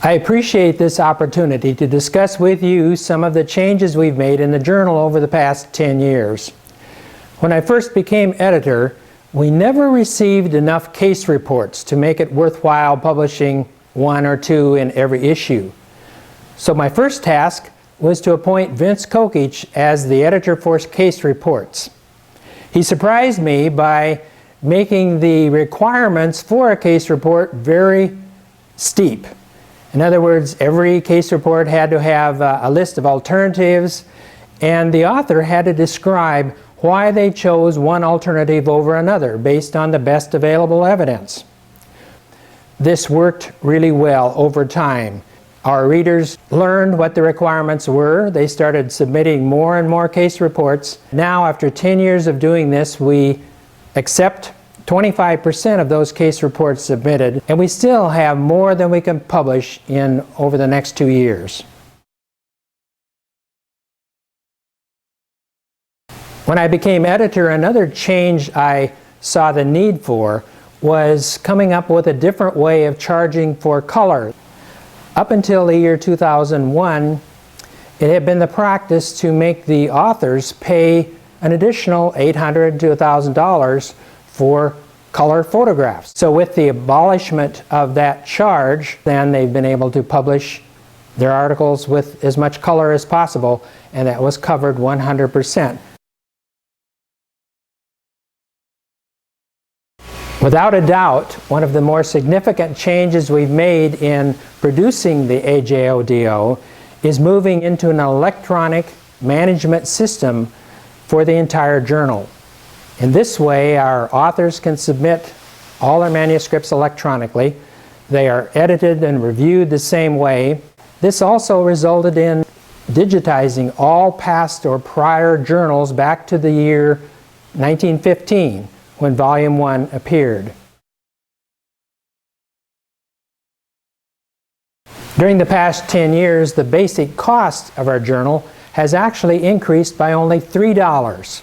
I appreciate this opportunity to discuss with you some of the changes we've made in the journal over the past 10 years. When I first became editor, we never received enough case reports to make it worthwhile publishing one or two in every issue. So my first task was to appoint Vince Kokich as the editor for case reports. He surprised me by making the requirements for a case report very steep. In other words, every case report had to have a list of alternatives, and the author had to describe why they chose one alternative over another based on the best available evidence. This worked really well over time. Our readers learned what the requirements were. They started submitting more and more case reports. Now, after 10 years of doing this, we accept 25% of those case reports submitted, and we still have more than we can publish in over the next 2 years. When I became editor, another change I saw the need for was coming up with a different way of charging for color. Up until the year 2001, it had been the practice to make the authors pay an additional $800 to $1,000 for color photographs. So with the abolishment of that charge, then they've been able to publish their articles with as much color as possible, and that was covered 100%. Without a doubt, one of the more significant changes we've made in producing the AJODO is moving into an electronic management system for the entire journal. In this way, our authors can submit all their manuscripts electronically. They are edited and reviewed the same way. This also resulted in digitizing all past or prior journals back to the year 1915, when Volume 1 appeared. During the past 10 years, the basic cost of our journal has actually increased by only $3,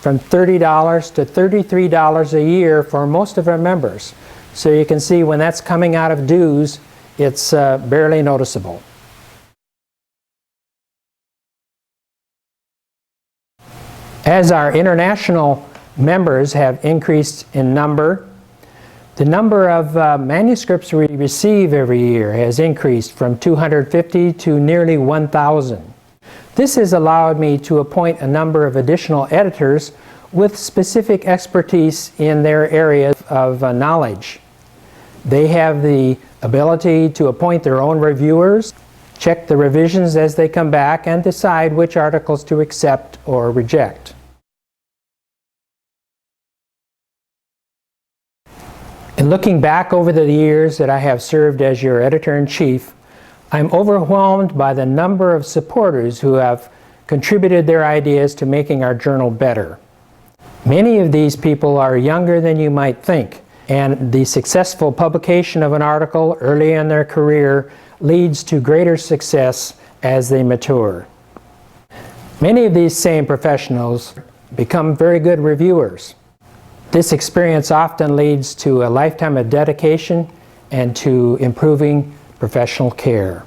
from $30 to $33 a year for most of our members. So you can see when that's coming out of dues, it's barely noticeable. As our international members have increased in number, the number of manuscripts we receive every year has increased from 250 to nearly 1,000. This has allowed me to appoint a number of additional editors with specific expertise in their area of knowledge. They have the ability to appoint their own reviewers, check the revisions as they come back, and decide which articles to accept or reject. In looking back over the years that I have served as your editor-in-chief, I'm overwhelmed by the number of supporters who have contributed their ideas to making our journal better. Many of these people are younger than you might think, and the successful publication of an article early in their career leads to greater success as they mature. Many of these same professionals become very good reviewers. This experience often leads to a lifetime of dedication and to improving professional care.